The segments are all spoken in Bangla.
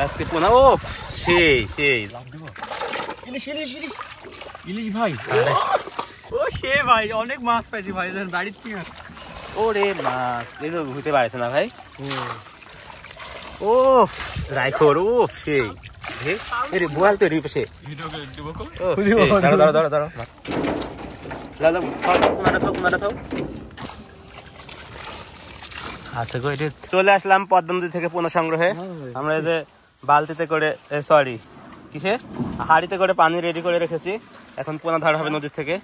আজকে পোনা ও সেই সেই ইলিশ ইলিশ ইলিশ ইলিশ ভাই ও সে ভাই অনেক মাছ পাইছি ভাই বাড়ির চিংড়ি ওরে মাছ এই তো হইতে পারছে না ভাই ও রাইখোর ও সেই এরে বোয়াল তো এর পাশে দাঁড়া দাঁড়া দাঁড়া দাঁড়া দাদা কোনাটা থাক আচ্ছা গো এটা চলে আসলাম পদ্মা নদী থেকে পোনা সংগ্রহে আমরা এই যে বালতিতে করে সরি কিসে হাড়িতে করে পানি রেডি করে রেখেছি এখন পোনা ধরা হবে নদী থেকে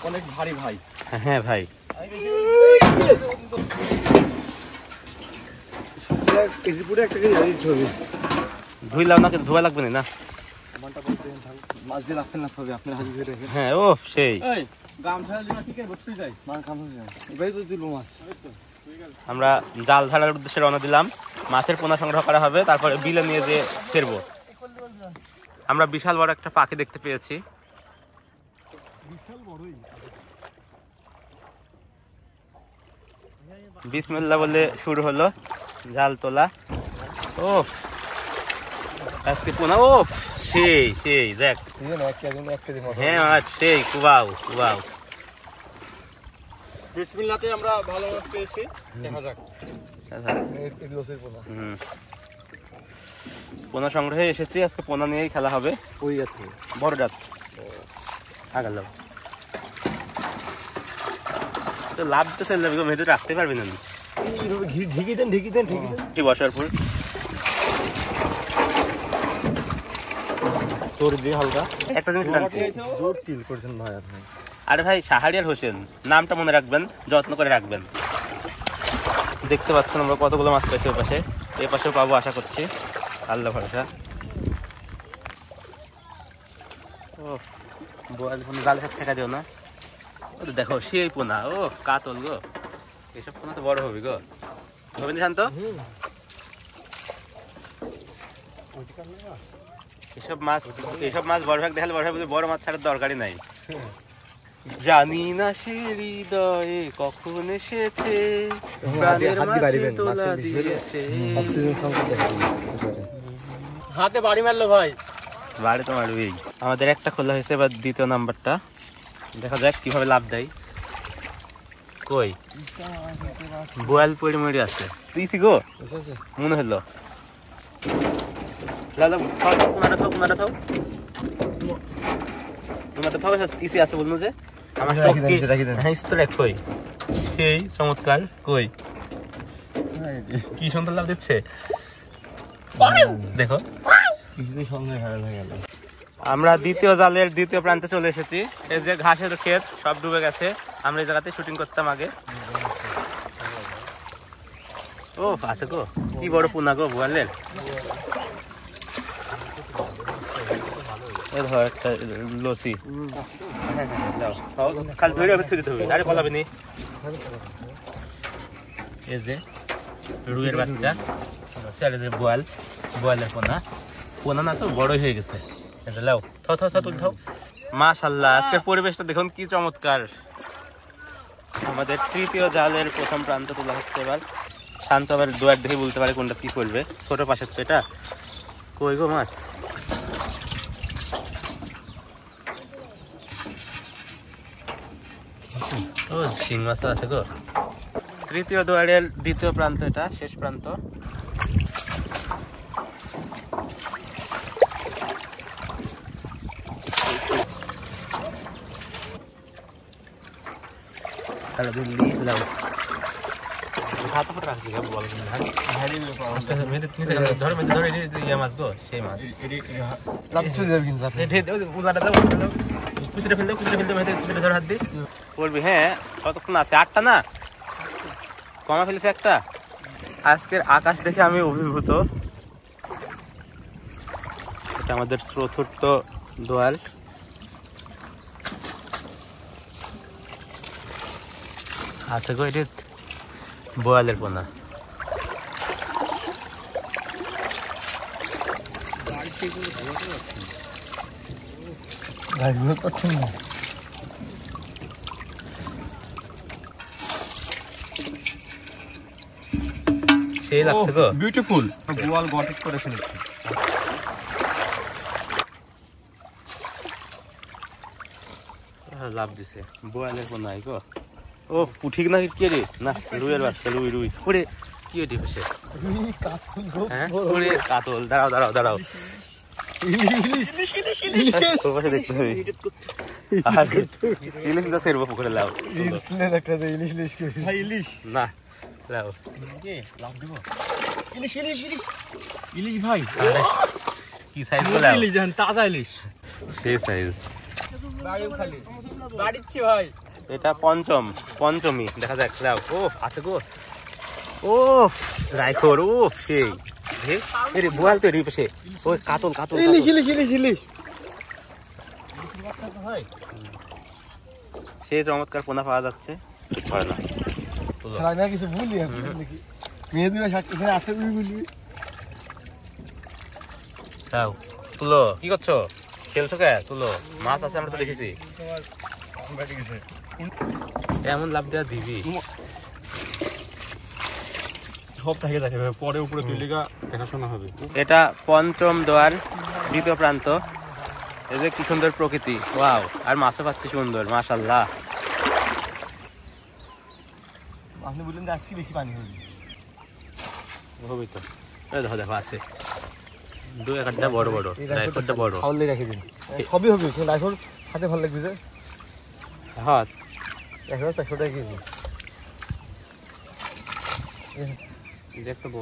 অনেক ভারী ভাই হ্যাঁ ভাই ধুইলাম না ধোয়া লাগবে না হ্যাঁ ও সেই আমরা জাল ধরার উদ্দেশ্যে রওনা দিলাম মাছের পোনা সংগ্রহ করা হবে তারপরে বিলে নিয়ে যেয়ে ফিরবো আমরা বিশাল বড় একটা পাখি দেখতে পেয়েছি বিসমিল্লাহ বলে শুরু হলো জাল তোলা ও আজকে পোনা ও সেই সেই দেখ হ্যাঁ সেই কুবাও কুবাও বিসমিল্লাহতে আমরা ভালো মাছ পেয়েছি দেখা যাক পোনা সংগ্রহে এসেছি আজকে পোনা নিয়েই খেলা হবে ওই আছে বড় জাত আগাল তো লাভ তো সেল মেয়েদের রাখতে পারবি না ঢিকি দেন ঢিকি দেন ঢিকি দেন কি বসার ফুল তোর দিয়ে হালকা একটা জিনিস জানছি জোর টিল করছেন ভাই আপনি আরে ভাই শাহরিয়ার হোসেন নামটা মনে রাখবেন যত্ন করে রাখবেন দেখতে পাচ্ছেন আমরা কতগুলো মাছ পাইছি ওই পাশে এই পাশেও পাবো আশা করছি আল্লাহ ভরসা ও বোয়াল কোনো জালে সাথে ঠেকা দিও না ও তো দেখো সেই পোনা ও কাতল গো এসব পোনা তো বড় হবে গো হবে না শান্ত এসব মাছ বড় ভাগ দেখালে বড় মাছ ছাড়ার দরকারই নাই জানি না সে হৃদয়ে কখন এসেছে হাতে বাড়ি মারলো ভাই বাড়ি তো মারবেই আমাদের একটা খোলা হয়েছে এবার দ্বিতীয় নাম্বারটা দেখা যাক কিভাবে লাভ দেয় কই বোয়াল পড়ে মরে আছে তুই গো মনে হলো আছে বলবো যে আমার কই সেই চমৎকার কই কি সুন্দর লাভ দিচ্ছে দেখো আমরা দ্বিতীয় জালের দ্বিতীয় প্রান্তে চলে এসেছি এই যে ঘাসের ক্ষেত সব ডুবে গেছে আমরা এই জায়গাতে শুটিং করতাম আগে ও আছে গো কি বড় পোনা গো বোয়ালের ধর একটা লসি খালি ধরে হবে থুতে হবে আরে বলাবে নি এই যে রুইয়ের বাচ্চা বোয়ালের পোনা না তো বড়ই হয়ে গেছে এটা লাও তুল থাও মাশাআল্লাহ আজকের পরিবেশটা দেখুন কি চমৎকার আমাদের তৃতীয় জালের প্রথম প্রান্ত তোলা হচ্ছে এবার শান্ত আবার দুয়ার দেখে বলতে পারে কোনটা কি করবে ছোট পাশের তো এটা কই গো মাছ ও শিং মাছ আছে গো তৃতীয় দুয়ারের দ্বিতীয় প্রান্ত এটা শেষ প্রান্ত মাছ গো সেই মাছ পড়বি হ্যাঁ কতক্ষণ আছে 8টা না কমা ফেলেছে একটা আজকের আকাশ দেখে আমি অভিভূত এটা আমাদের চতুর্থ দোয়াল আছে গো এটা বোয়ালের পোনা সেই লাগছে গো, বিউটিফুল। বোয়াল গটিক করে ফেলেছে। লাভ দিছে বোয়ালের পোনাই গো। ও পুঠি না কে রে? না রুইয়ের বাচ্চা, রুই রুই। ওরে কি ওটি বসে? হ্যাঁ ওরে কাতল। দাঁড়াও দাঁড়াও দাঁড়াও, তোর পাশে দেখতে হবে। আর ইলিশ না ছেড়বো পুকুরে, লাও না লাও। ইলিশ ইলিশ ইলিশ ইলিশ ভাই, কি সাইজ বলে ইলিশ জান, তাজা ইলিশ, সেই সাইজ। বাড়িচ্ছি ভাই। এটা পঞ্চমী দেখা যাক। লাও ও আছে গো। ও রাইখোর, ও সেই রে বোয়াল তো রি পাশে। ওই কাতল কাতল ইলিশ ইলিশ ইলিশ ইলিশ সেই চমৎকার পোনা পাওয়া যাচ্ছে। হয় না কিছু ভুলি দেখি মেয়ে দিবা এখানে আছে বলি। লাও তুলো, কি করছো? খেলছো কে? তুলো, মাছ আছে আমরা তো দেখেছি। এমন লাভ দেওয়া দিবি সব থাকে থাকে পরে উপরে তুলিকা দেখাশোনা হবে। এটা পঞ্চম দোয়ার দ্বিতীয় প্রান্ত। এই যে কি সুন্দর প্রকৃতি, ওয়াও। আর মাছও পাচ্ছি সুন্দর, মাশাআল্লাহ। আপনি বললেন যে আজকে বেশি পানি হবে। হবে তো, এই দেখো দেখো আছে দু একটা বড় বড়, রাইফলটা বড়। খাওয়ালে রেখে দিন, সবই হবে। রাইফল হাতে ভালো লাগবে যে। হ্যাঁ 100 টাকা কেজি।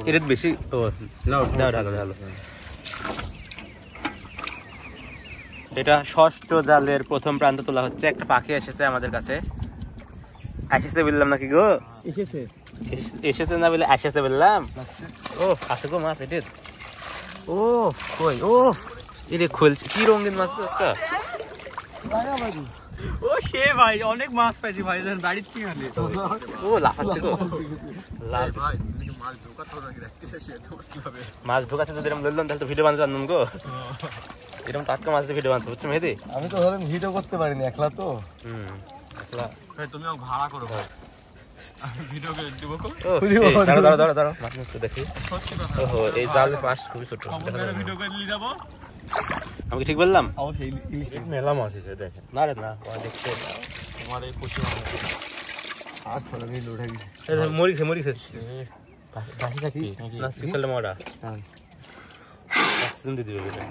এটা বেশি। ও নাও দাও ঢালো ঢালো। এটা ষষ্ঠ জালের প্রথম প্রান্ত তোলা হচ্ছে। একটা পাখি এসেছে আমাদের কাছে। এসেছে বললাম নাকি গো? এসেছে না বলে এসেছে বললাম। ও আছে গো মাছ এটা। ও কই, ও এরে খুলছে। কি রঙিন মাছ তো একটা। ও সে ভাই অনেক মাছ পাইছি ভাই, বাড়িচ্ছি খালি। ও লাফাচ্ছে গো। মাছ ঢোকাচ্ছে যদি এরকম বললাম তাহলে তো ভিডিও বানাতে জানলাম গো। এরকম টাটকা মাছ দিয়ে ভিডিও বানাতে বুঝছো মেহেদি? আমি তো ধরেন ভিডিও করতে পারিনি একলা তো। একলা তুমি ভাড়া করো ভিডিও করে দিব। দাঁড়াও দাঁড়াও দাঁড়াও দাঁড়াও, মাছ মাছ দেখি। ওহো এই জাল মাছ খুবই ছোট। ভিডিও করে নিয়ে যাবো। আমি কি ঠিক বললাম? মেলা মাছ আছে দেখেন। না রে না, দেখতে তোমার এই খুশি হবে। আর থোড়া भी लोड है। মরিছে মরিছে বাকি থাকি না সিকল মোড়া। হ্যাঁ অক্সিজেন দিয়ে দিবে বেটা।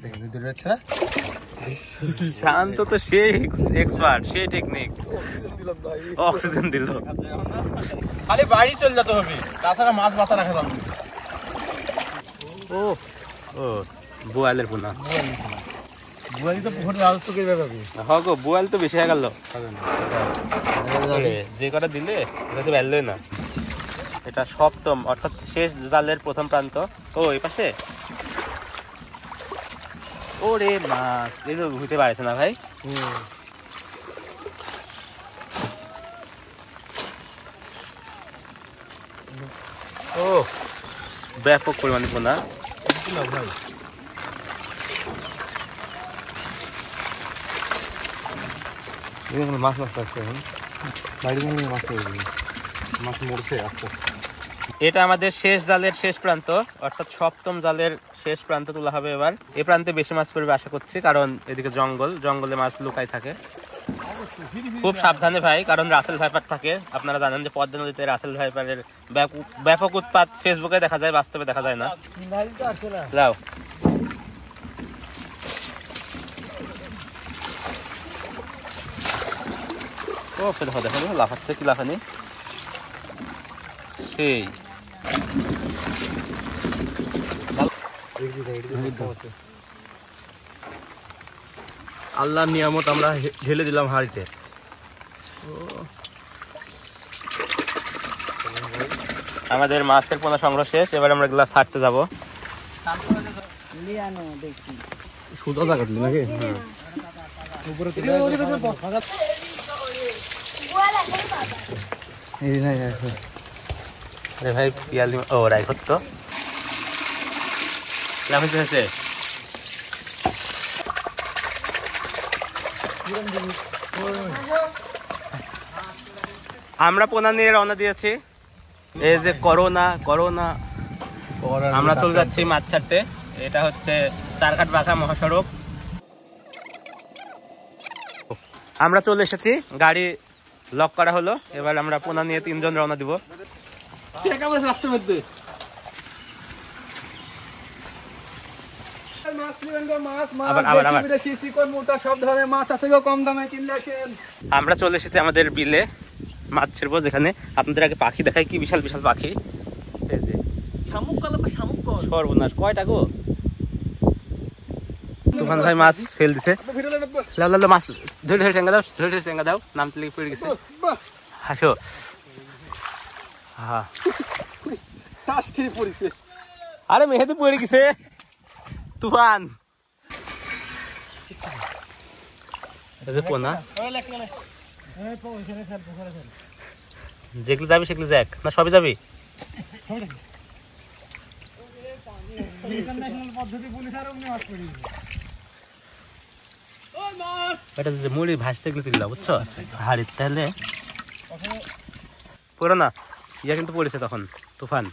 দেখেন দূরে আছে না। শান্ত তো সেই এক্সপার্ট, সেই টেকনিক। অক্সিজেন দিলাম ভাই, অক্সিজেন দিল। খালি বাড়ি চলে যেতে হবে, তাছাড়া মাছ বাঁচা রাখা যাবে না। ও ও বোয়ালের পোনা। বুয়ালি তো পুকুরে রাজত্ব করবে যাবে। হ্যাঁ গো, বোয়াল তো বেশি হয়ে গেল। যে কটা দিলে এটা তো ভ্যালুই না। এটা সপ্তম অর্থাৎ শেষ জালের প্রথম প্রান্ত। ও এই পাশে ওরে মাছ এগুলো ঘুরতে পারছে না ভাই। ও ব্যাপক পরিমাণে পোনা। ভাই মাছ মাছ লাগছে এখন বাড়ি গেলে মাছ পেয়ে যাবে। মাছ মরছে আস্তে। এটা আমাদের শেষ জালের শেষ প্রান্ত, অর্থাৎ সপ্তম জালের শেষ প্রান্ত তোলা হবে এবার। এই প্রান্তে বেশি মাছ পড়বে আশা করছি, কারণ এদিকে জঙ্গল, জঙ্গলে মাছ লুকাই থাকে। খুব সাবধানে ভাই, কারণ রাসেল ভাইপার থাকে। আপনারা জানেন যে পদ্মা নদীতে রাসেল ভাইপারের ব্যাপক উৎপাত ফেসবুকে দেখা যায়, বাস্তবে দেখা যায় না। যাও ও দেখো দেখো লাফাচ্ছে, কি লাফানি সেই। আল্লাহর নিয়ামত আমরা ঢেলে দিলাম হাড়িতে। আমাদের মাছের পোনা সংগ্রহ শেষ। এবার আমরা গ্লাস ছাড়তে যাবো। সুদা লাগাতলি নাকি? আরে ভাই পিয়ালি ও রাইখত তো লাফাইছে হয়েছে। আমরা পোনা নিয়ে রওনা দিয়েছি। এই যে করোনা করোনা আমরা চলে যাচ্ছি মাছ ছাড়তে। এটা হচ্ছে চারঘাট বাঘা মহাসড়ক। আমরা চলে এসেছি, গাড়ি লক করা হলো। এবার আমরা পোনা নিয়ে 3 জন রওনা দিব। রাস্তার মধ্যে আমরা চলে এসেছি আমাদের বিলে মাছ ছেড়বো, যেখানে আপনাদের আগে পাখি দেখাই, কি বিশাল বিশাল পাখি। সর্বনাশ, কয়টা গো? তুফান ভাই মাছ ফেল দিছে। মাছ ধরে ধরে চেঙ্গা দাও, ধরে ধরে চেঙ্গা দাও, নাম তুলে পড়ে গেছে। হাসো। হ্যাঁ আরে মেহেদি পড়ে গেছে তুফান। পোনা যেগুলো যাবি সেগুলো দেখ না, সবই যাবি। এটা যে মুড়ি ভাসতে গেলে তুললা, বুঝছো? হাড়ির তাহলে পড়ো না, ইয়া কিন্তু পড়েছে তখন তুফান।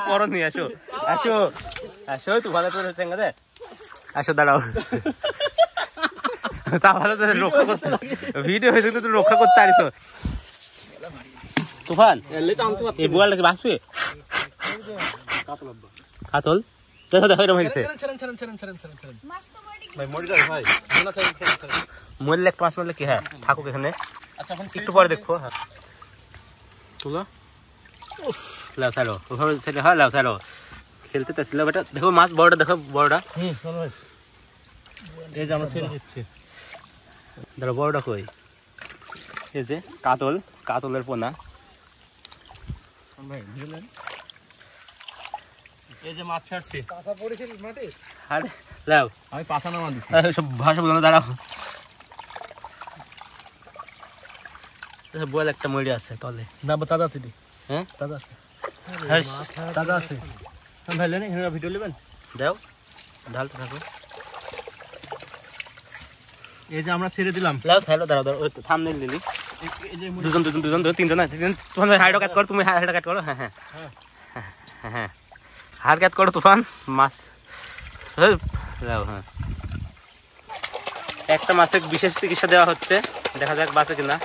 পরো নি, আসো আসো আসো, তুফানে পড়ে চেঙ্গা দে, আসো দাঁড়াও। তা ভালো তো রক্ষা করতে, ভিডিও হয়েছে তো রক্ষা করতে পারিস। তুফান এই বোয়ালটা কি বাঁচবে? কাতল দেখো দেখো এরকম হয়ে গেছে। মরলে একটা মাছ মারলে কি হ্যাঁ থাকুক এখানে, একটু পরে দেখবো। হ্যাঁ তুলো লাও ছাড়ো, ওভাবে ছেলে হয় লাও ছাড়ো, খেলতে চাচ্ছিল বেটা। দেখো মাছ বড়টা, দেখো বড়টা। এই যে আমরা ছেড়ে দিচ্ছি, ধরো বড়টা কই? এই যে কাতল, কাতলের পোনা। এই যে মাছ ছাড়ছি, আরে লাও আমি পাছা নামা দিচ্ছি। সব ভাষা বলো না, দাঁড়াও। বল একটা মরি আছে তলে, না তাজা আছে, হ্যাঁ তাজা আছে, হ্যাঁ তাজা আছে। ভাই লেন ভিডিও নেবেন, দাও ঢালতে থাকো। এই যে আমরা ছেড়ে দিলাম, লাও ছাড়ো, দাঁড়াও দাঁড়াও, থামনেল দিলি। দুজন দুজন দুজন দুজন তিনজন আছে, তুফান ভাই হাইডো কাট করো, তুমি হাইডো কাট করো। হ্যাঁ হ্যাঁ হ্যাঁ হ্যাঁ হার কাট করো তুফান, মাছ লাও। হ্যাঁ একটা মাছের বিশেষ চিকিৎসা দেওয়া হচ্ছে, দেখা যাক বাঁচে কিনা।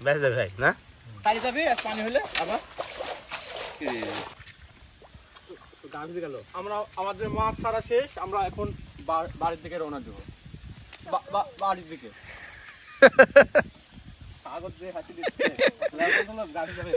বেশ যাবে ভাই না, পানি হলে আবার আমরা আমাদের মাছ ছাড়া শেষ। আমরা এখন বাড়ির দিকে রওনা দেবো, বাড়ির দিকে। কাগজ দিয়ে হাসি দিচ্ছে, গাড়ি যাবে।